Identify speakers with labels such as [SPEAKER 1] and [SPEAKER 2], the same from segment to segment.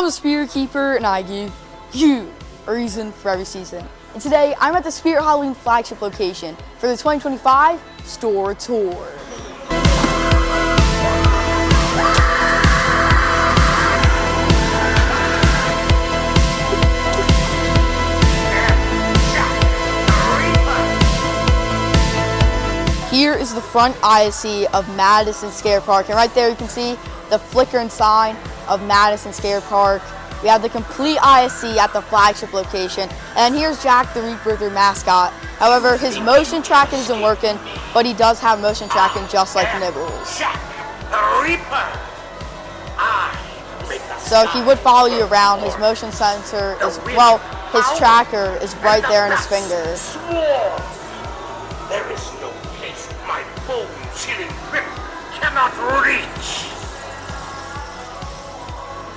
[SPEAKER 1] I'm the Spirit Keeper, and I give you a reason for every season. And today, I'm at the Spirit Halloween Flagship location for the 2025 store tour. Here is the front ISE of Madison Scare Park, and right there you can see the flickering sign of Madison Scare Park. We have the complete ISE at the Flagship location, and here's Jack the Reaper, their mascot. However, his motion tracking isn't working, but he does have motion tracking just like Nibbles.
[SPEAKER 2] Jack the Reaper.
[SPEAKER 1] So he would follow you around. His motion sensor is, well, his tracker is right there in his finger.
[SPEAKER 2] There is no place my bone-chilling grip cannot reach.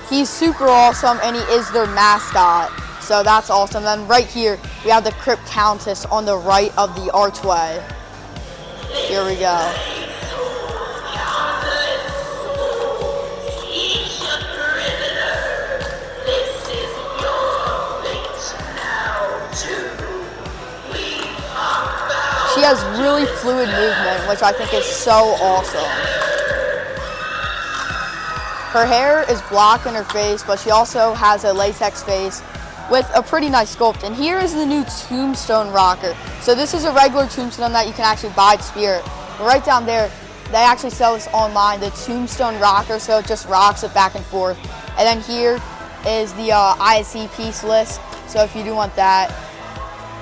[SPEAKER 1] He's super awesome, and he is their mascot, so that's awesome. Then right here, we have the Crypt Countess on the right of the archway. Here we go. She has really fluid movement, which I think is so awesome. Her hair is black in her face, but she also has a latex face with a pretty nice sculpt. And here is the new Tombstone rocker. So this is a regular Tombstone that you can actually buy at Spirit. But right down there, they actually sell this online, the Tombstone rocker, so it just rocks it back and forth. And then here is the ISE piece list. So if you do want that,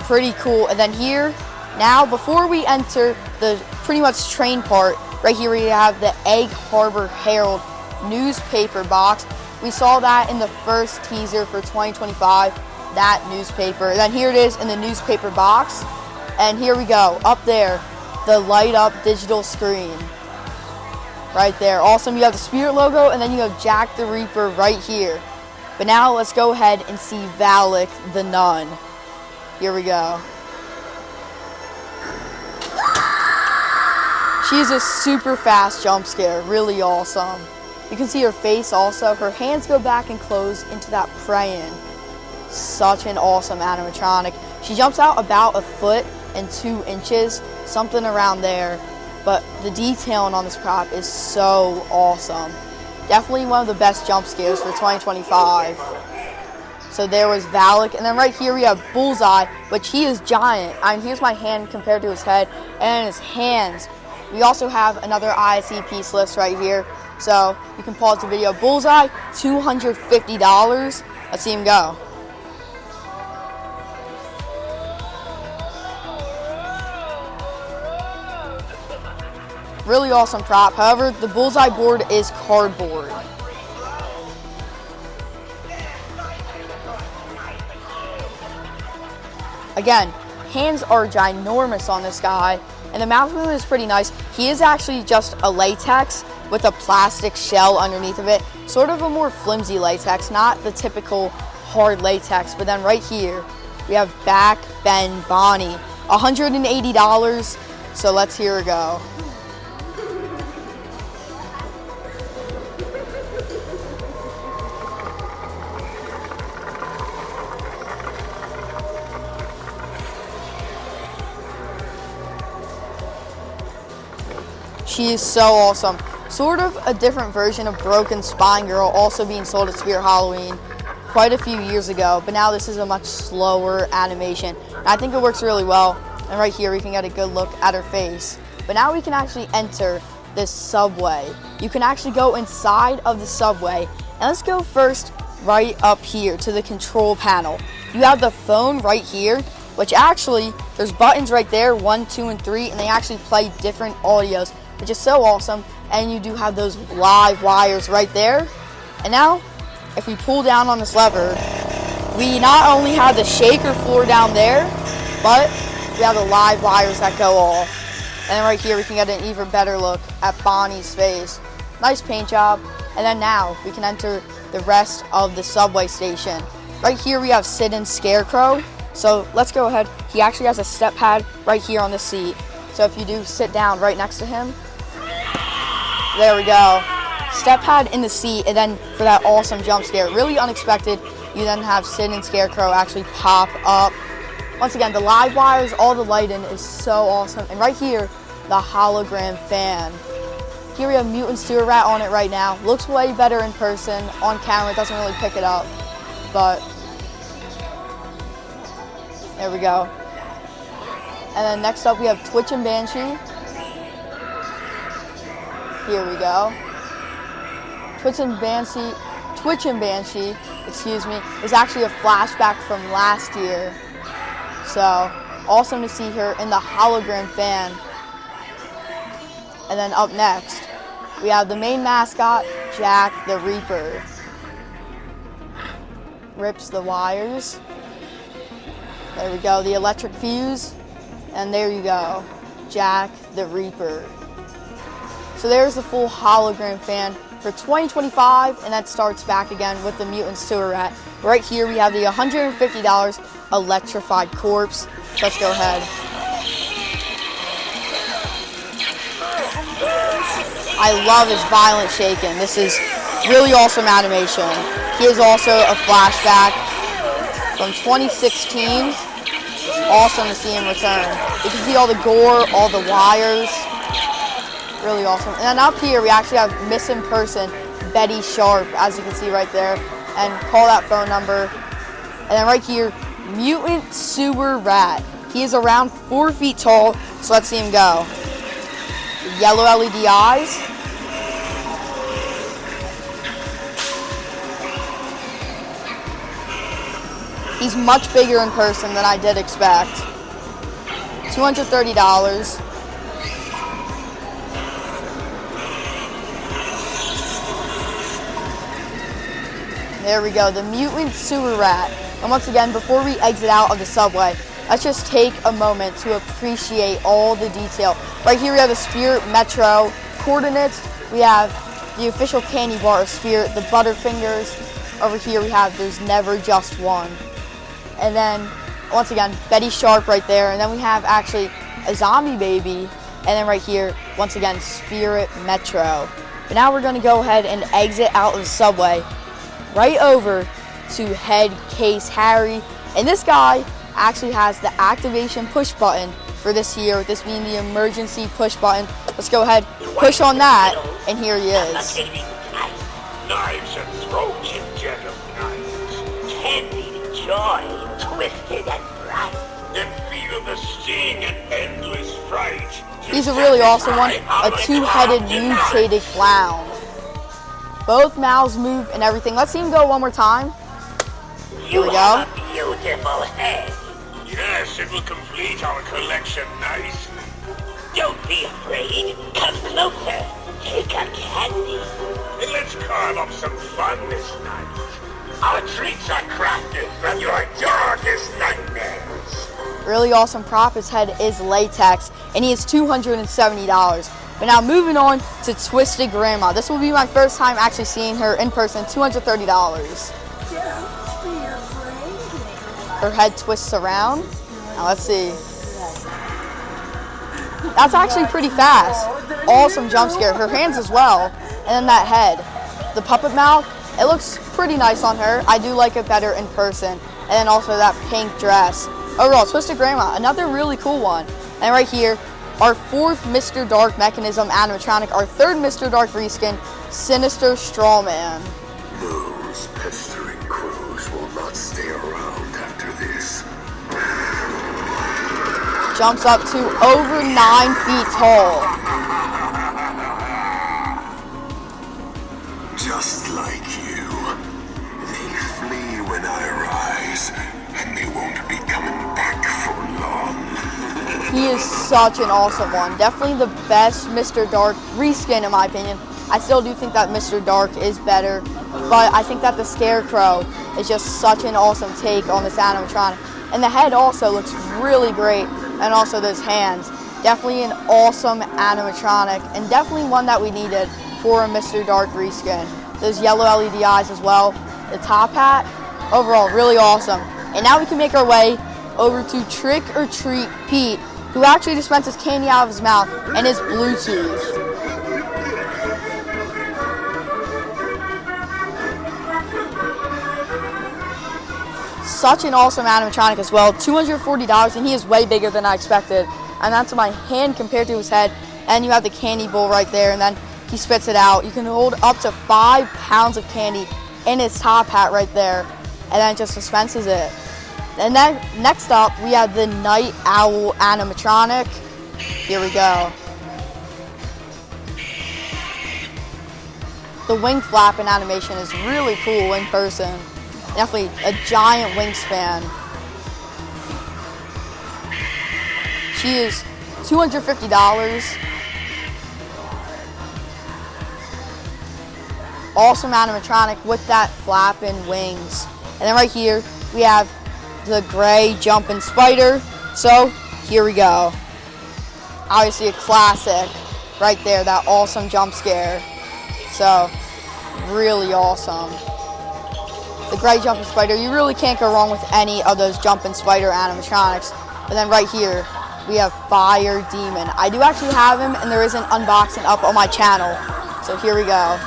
[SPEAKER 1] pretty cool. And then here, now, before we enter the pretty much train part, right here we have the Egg Harbor Herald newspaper box. We saw that in the first teaser for 2025, that newspaper. Then here it is in the newspaper box. And here we go, up there, the light up digital screen. Right there. Awesome, you have the Spirit logo, and then you have Jack the Reaper right here. But now let's go ahead and see Valak the Nun. Here we go. She's a super fast jump scare, really awesome. You can see her face also. Her hands go back and close into that praying. Such an awesome animatronic. She jumps out about 1'2", something around there. But the detailing on this prop is so awesome. Definitely one of the best jump scares for 2025. So there was Valak, and then right here we have Bullseye, which he is giant. I mean, here's my hand compared to his head and his hands. We also have another ISE piece list right here, so you can pause the video. Bullseye, $250. Let's see him go. Really awesome prop. However, the Bullseye board is cardboard. Again, hands are ginormous on this guy, and the mouth movement is pretty nice. He is actually just a latex with a plastic shell underneath of it, sort of a more flimsy latex, not the typical hard latex. But then right here, we have Back Ben Bonnie, $180. So let's hear her go. She is so awesome. Sort of a different version of Broken Spine Girl, also being sold at Spirit Halloween quite a few years ago, but now this is a much slower animation. And I think it works really well. And right here we can get a good look at her face. But now we can actually enter this subway. You can actually go inside of the subway. And let's go first right up here to the control panel. You have the phone right here, which actually, there's buttons right there, 1, 2, and 3, and they actually play different audios, which is so awesome. And you do have those live wires right there. And now, if we pull down on this lever, we not only have the shaker floor down there, but we have the live wires that go off. And then right here, we can get an even better look at Bonnie's face. Nice paint job. And then now, we can enter the rest of the subway station. Right here, we have Sidon's Scarecrow. So let's go ahead. He actually has a step pad right here on the seat. So if you do sit down right next to him, there we go. step pad in the seat, and then for that awesome jump scare, really unexpected, you then have Sid and Scarecrow actually pop up. Once again, the live wires, all the lighting is so awesome. And right here, the hologram fan. Here we have Mutant Sewer Rat on it right now. Looks way better in person. On camera, it doesn't really pick it up, but there we go. And then next up, we have Twitch and Banshee. Here we go. Twitch and Banshee, excuse me, is actually a flashback from last year. So, awesome to see her in the hologram fan. And then up next, we have the main mascot, Jack the Reaper. Rips the wires. There we go, the electric fuse. And there you go, Jack the Reaper. So there's the full hologram fan for 2025, and that starts back again with the Mutant Sewer Rat. Right here we have the $150 electrified corpse. Let's go ahead. I love his violent shaking. This is really awesome animation. He is also a flashback from 2016. Awesome to see him return. You can see all the gore, all the wires. Really awesome. And then up here we actually have missing person Betty Sharp, as you can see right there. And call that phone number. And then right here, Mutant Sewer Rat. He is around 4 feet tall, so let's see him go. Yellow LED eyes. He's much bigger in person than I did expect. $230. There we go, the Mutant Sewer Rat. And once again, before we exit out of the subway, let's just take a moment to appreciate all the detail. Right here we have the Spirit Metro coordinates. We have the official candy bar of Spirit, the Butterfingers. Over here we have There's Never Just One. And then, once again, Betty Sharp right there. And then we have actually a zombie baby. And then right here, once again, Spirit Metro. But now we're gonna go ahead and exit out of the subway, right over to Head Case Harry. And this guy actually has the activation push button for this here, this being the emergency push button. Let's go ahead, push on that, and here he is.
[SPEAKER 2] Knives and throats in gentle knives. Candy joy, twisted and bright. Then feel the sting and endless fright.
[SPEAKER 1] He's a really awesome one, a two-headed mutated clown. Both mouths move and everything. Let's see him go one more time. Here we go.
[SPEAKER 2] Beautiful head. Yes, it will complete our collection nice. Don't be afraid. Come closer. Take a candy. And let's carve up some fun this night. Our treats are crafted from your darkest nightmares.
[SPEAKER 1] Really awesome prop. His head is latex, and he is $270. But now moving on to Twisted Grandma. This will be my first time actually seeing her in person, $230. Her head twists around. Now let's see. That's actually pretty fast. Awesome jump scare. Her hands as well. And then that head. The puppet mouth, it looks pretty nice on her. I do like it better in person. And then also that pink dress. Overall, Twisted Grandma, another really cool one. And right here, our fourth Mr. Dark Mechanism animatronic, our third Mr. Dark reskin, Sinister Strawman.
[SPEAKER 3] Those pestering crows will not stay around after this.
[SPEAKER 1] Jumps up to over 9 feet tall.
[SPEAKER 3] Just like you, they flee when I rise, and they won't be coming back for long.
[SPEAKER 1] He is such an awesome one. Definitely the best Mr. Dark reskin in my opinion. I still do think that Mr. Dark is better, but I think that the Scarecrow is just such an awesome take on this animatronic. And the head also looks really great, and also those hands. Definitely an awesome animatronic, and definitely one that we needed for a Mr. Dark reskin. Those yellow LED eyes as well. The top hat, overall really awesome. And now we can make our way over to Trick or Treat Pete, who actually dispenses candy out of his mouth and his Bluetooth. Such an awesome animatronic as well. $240, and he is way bigger than I expected. And that's my hand compared to his head. And you have the candy bowl right there, and then he spits it out. You can hold up to 5 pounds of candy in his top hat right there, and then it just dispenses it. And then next up, we have the Night Owl animatronic. Here we go. The wing flapping animation is really cool in person. Definitely a giant wingspan. She is $250. Awesome animatronic with that flapping wings. And then right here, we have the gray jumping spider. So here we go. Obviously a classic right there, that awesome jump scare. So really awesome. The gray jumping spider, you really can't go wrong with any of those jumping spider animatronics. And then right here, we have Fire Demon. I do actually have him, and there is an unboxing up on my channel. So here we go.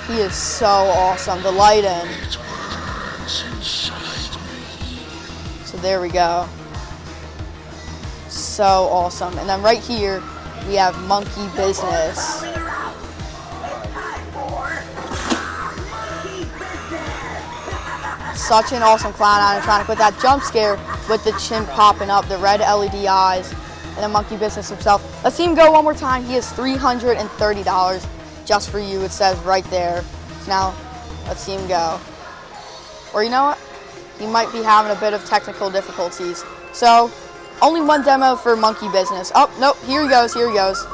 [SPEAKER 1] He is so awesome. The lighting. So there we go. So awesome. And then right here, we have Monkey Business. Such an awesome clown animatronic with that jump scare with the chin popping up, the red LED eyes, and the Monkey Business himself. Let's see him go one more time. He is $330 just for you. It says right there. So now, let's see him go. Or you know what? He might be having a bit of technical difficulties. So, only one demo for Monkey Business. Oh, nope, here he goes, here he goes.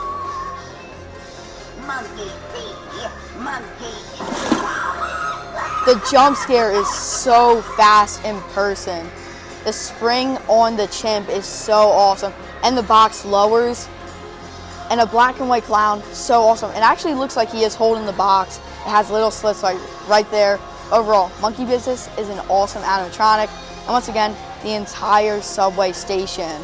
[SPEAKER 4] Monkey see, monkey.
[SPEAKER 1] The jump scare is so fast in person. The spring on the chimp is so awesome. And the box lowers. And a black and white clown, so awesome. It actually looks like he is holding the box. It has little slits right there. Overall, Monkey Business is an awesome animatronic. And once again, the entire subway station.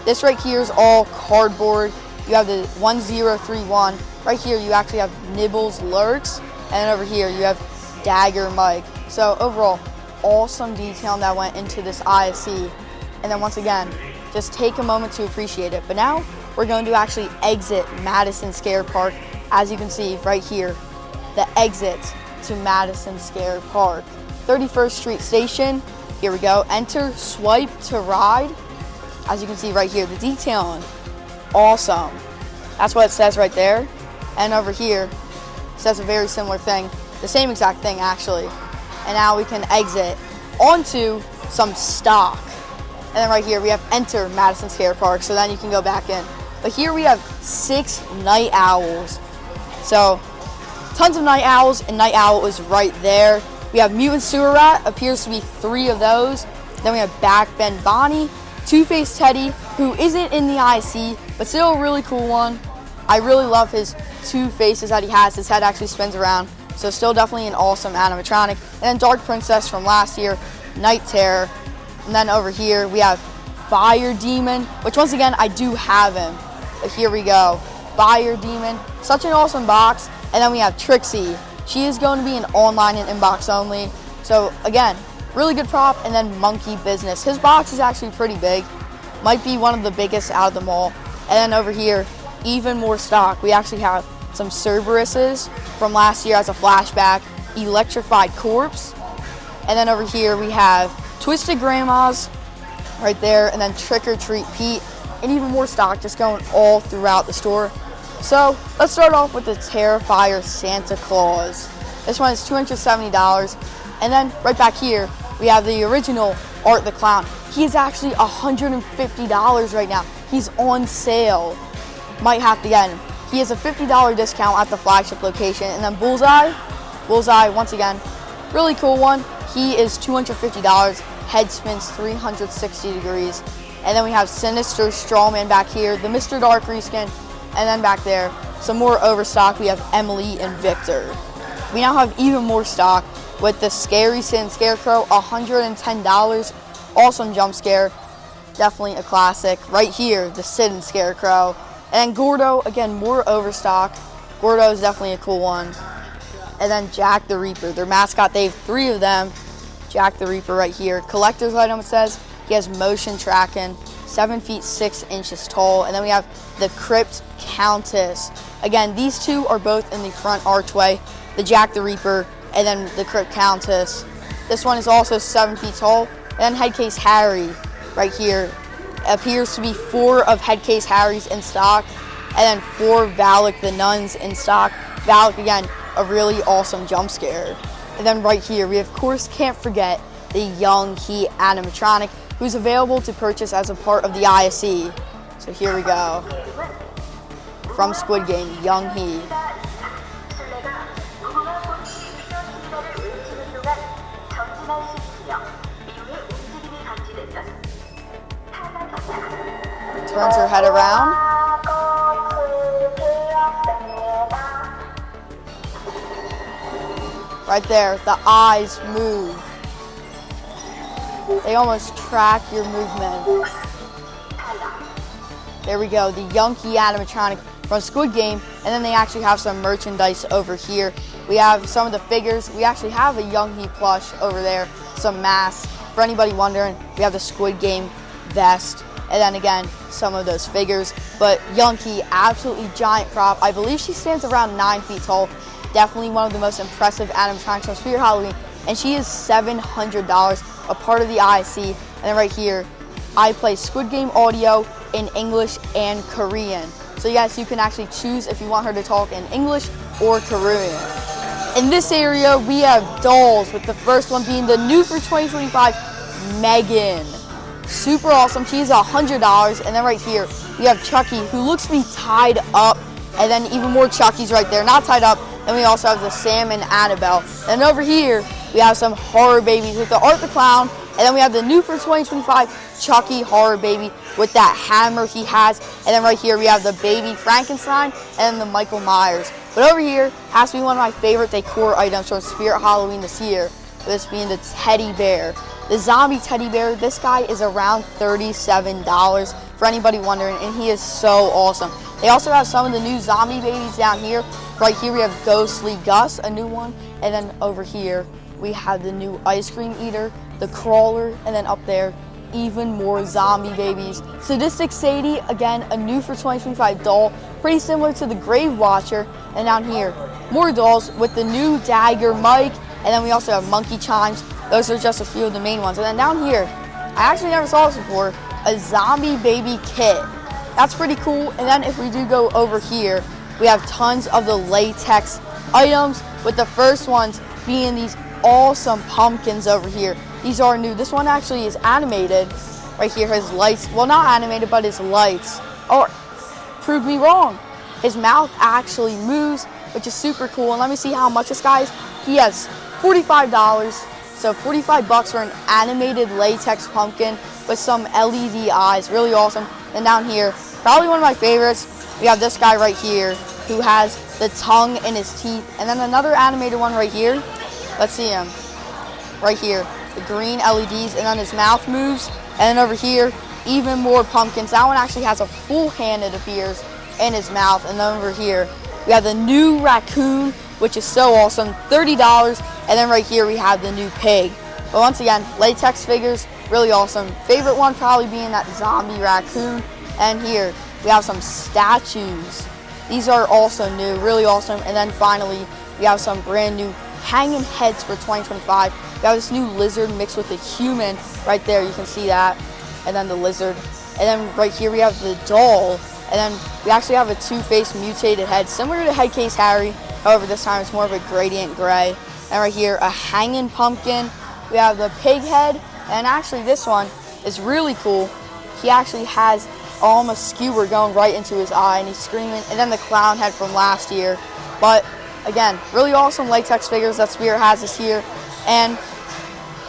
[SPEAKER 1] This right here is all cardboard. You have the 1031. Right here, you actually have Nibbles Lurks. And then over here, you have Dagger Mike. So overall, awesome detail that went into this ISE. And then once again, just take a moment to appreciate it. But now, we're going to actually exit Madison Square Park. As you can see right here, the exit to Madison Square Park. 31st Street Station. Here we go. Enter, swipe to ride. As you can see right here, the detailing, awesome. That's what it says right there. And over here, it says a very similar thing. The same exact thing, actually. And now we can exit onto some stock. And then right here, we have enter Madison Square Park. So then you can go back in. But here we have 6 Night Owls. So, tons of Night Owls, and Night Owl is right there. We have Mutant Sewer Rat, appears to be 3 of those. Then we have Backbend Bonnie, Two-Faced Teddy, who isn't in the IC, but still a really cool one. I really love his 2 faces that he has. His head actually spins around. So still definitely an awesome animatronic. And then Dark Princess from last year, Night Terror. And then over here, we have Fire Demon, which once again, I do have him. But here we go. Fire Demon, such an awesome box. And then we have Trixie. She is going to be an online and inbox only. So again, really good prop. And then Monkey Business. His box is actually pretty big. Might be one of the biggest out of them all. And then over here, even more stock. We actually have some Cerberuses from last year as a flashback. Electrified Corpse. And then over here we have Twisted Grandmas right there. And then Trick or Treat Pete. And even more stock just going all throughout the store. So let's start off with the Terrifier Santa Claus. This one is $270. And then right back here, we have the original Art the Clown. He is actually $150 right now. He's on sale. Might have to get him. He has a $50 discount at the Flagship location. And then Bullseye, once again, really cool one. He is $250. Head spins 360 degrees. And then we have Sinister Strawman back here, the Mr. Dark reskin, and then back there, some more overstock. We have Emily and Victor. We now have even more stock with the Scary Sin Scarecrow, $110. Awesome jump scare. Definitely a classic. Right here, the Sid and Scarecrow. And then Gordo, again, more overstock. Gordo is definitely a cool one. And then Jack the Reaper, their mascot. They have 3 of them. Jack the Reaper right here. Collector's item, it says. He has motion tracking, 7 feet 6 inches tall. And then we have the Crypt Countess. Again, these 2 are both in the front archway. The Jack the Reaper and then the Crypt Countess. This one is also 7 feet tall. And then Headcase Harry right here. Appears to be 4 of Headcase Harrys in stock. And then 4 Valak the Nuns in stock. Valak, again, a really awesome jump scare. And then right here, we of course can't forget the Young-hee animatronic, who's available to purchase as a part of the ISE. So here we go. From Squid Game, Young-hee. Turns her head around. Right there, the eyes move. They almost track your movement. There we go, the Young-hee animatronic from Squid Game, and then they actually have some merchandise over here. We have some of the figures. We actually have a Young-hee plush over there, some masks. For anybody wondering, we have the Squid Game vest, and then again, some of those figures. But Young-hee, absolutely giant prop. I believe she stands around 9 feet tall. Definitely one of the most impressive animatronics from Spirit Halloween, and she is $700, a part of the ISE. And then right here, I play Squid Game audio in English and Korean. So yes, you can actually choose if you want her to talk in English or Korean. In this area, we have dolls, with the first one being the new for 2025, Megan. Super awesome. She's $100. And then right here, we have Chucky, who looks to be tied up. And then even more Chuckies right there, not tied up. And we also have the Sam and Annabelle. And over here, we have some horror babies with the Art the Clown. And then we have the new for 2025 Chucky horror baby with that hammer he has. And then right here, we have the baby Frankenstein and then the Michael Myers. But over here has to be one of my favorite decor items from Spirit Halloween this year. This being the teddy bear. The zombie teddy bear, this guy is around $37 for anybody wondering, and he is so awesome. They also have some of the new zombie babies down here. Right here we have Ghostly Gus, a new one, and then over here we have the new ice cream eater, the crawler, and then up there even more zombie babies. Sadistic Sadie, again, a new for 2025 doll, pretty similar to the Grave Watcher. And down here, more dolls with the new Dagger Mike, and then we also have Monkey Chimes. Those are just a few of the main ones. And then down here, I actually never saw this before, a zombie baby kit. That's pretty cool. And then if we do go over here, we have tons of the latex items, with the first ones being these awesome pumpkins over here. These are new. This one actually is animated. Right here, his lights, well, not animated, but his lights. Oh, proved me wrong. His mouth actually moves, which is super cool. And let me see how much this guy is. He has $45. So $45 for an animated latex pumpkin with some LED eyes. Really awesome. And down here, probably one of my favorites, we have this guy right here who has the tongue in his teeth. And then another animated one right here. Let's see him. Right here. The green LEDs, and then his mouth moves. And then over here, even more pumpkins. That one actually has a full hand, it appears, in his mouth. And then over here, we have the new raccoon, which is so awesome, $30. And then right here, we have the new pig. But once again, latex figures, really awesome. Favorite one probably being that zombie raccoon. And here, we have some statues. These are also new, really awesome. And then finally, we have some brand new hanging heads for 2025. We have this new lizard mixed with a human right there. You can see that. And then the lizard. And then right here we have the doll. And then we actually have a two-faced mutated head, similar to Headcase Harry. However, this time it's more of a gradient gray. And right here, a hanging pumpkin. We have the pig head. And actually this one is really cool. He actually has almost skewer going right into his eye, and he's screaming. And then the clown head from last year. But again, really awesome latex figures that Spirit has this year. And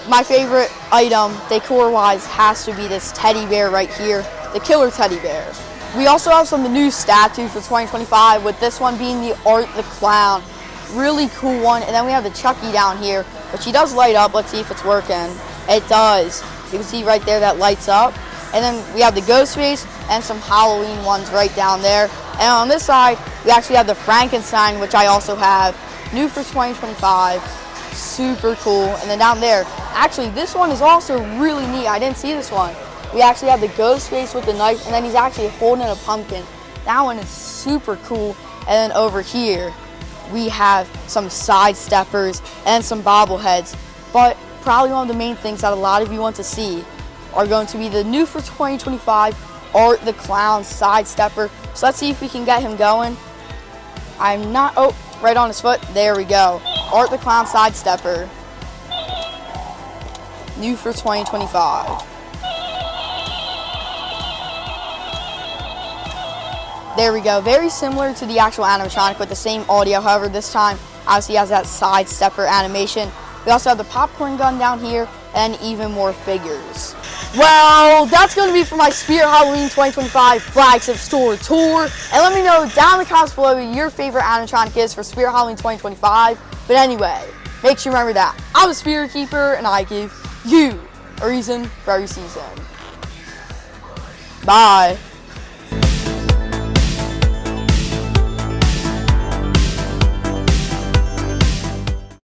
[SPEAKER 1] my favorite item, decor-wise, has to be this teddy bear right here, the killer teddy bear. We also have some new statues for 2025, with this one being the Art the Clown. Really cool one. And then we have the Chucky down here, which he does light up. Let's see if it's working. It does. You can see right there that lights up. And then we have the Ghostface, and some Halloween ones right down there. And on this side, we actually have the Frankenstein, which I also have, new for 2025. Super cool. And then down there, actually, this one is also really neat. I didn't see this one. We actually have the ghost face with the knife, and then he's actually holding a pumpkin. That one is super cool. And then over here, we have some side steppers and some bobbleheads. But probably one of the main things that a lot of you want to see are going to be the new for 2025 Art the Clown side stepper. So let's see if we can get him going. I'm not, oh, right on his foot. There we go. Art the Clown side stepper. New for 2025. There we go. Very similar to the actual animatronic with the same audio. However, this time, obviously, he has that side stepper animation. We also have the popcorn gun down here and even more figures. Well, that's going to be for my Spirit Halloween 2025 Flagship Store tour. And let me know down in the comments below what your favorite animatronic is for Spirit Halloween 2025. But anyway, make sure you remember that I'm a Spirit Keeper and I give you a reason for every season. Bye.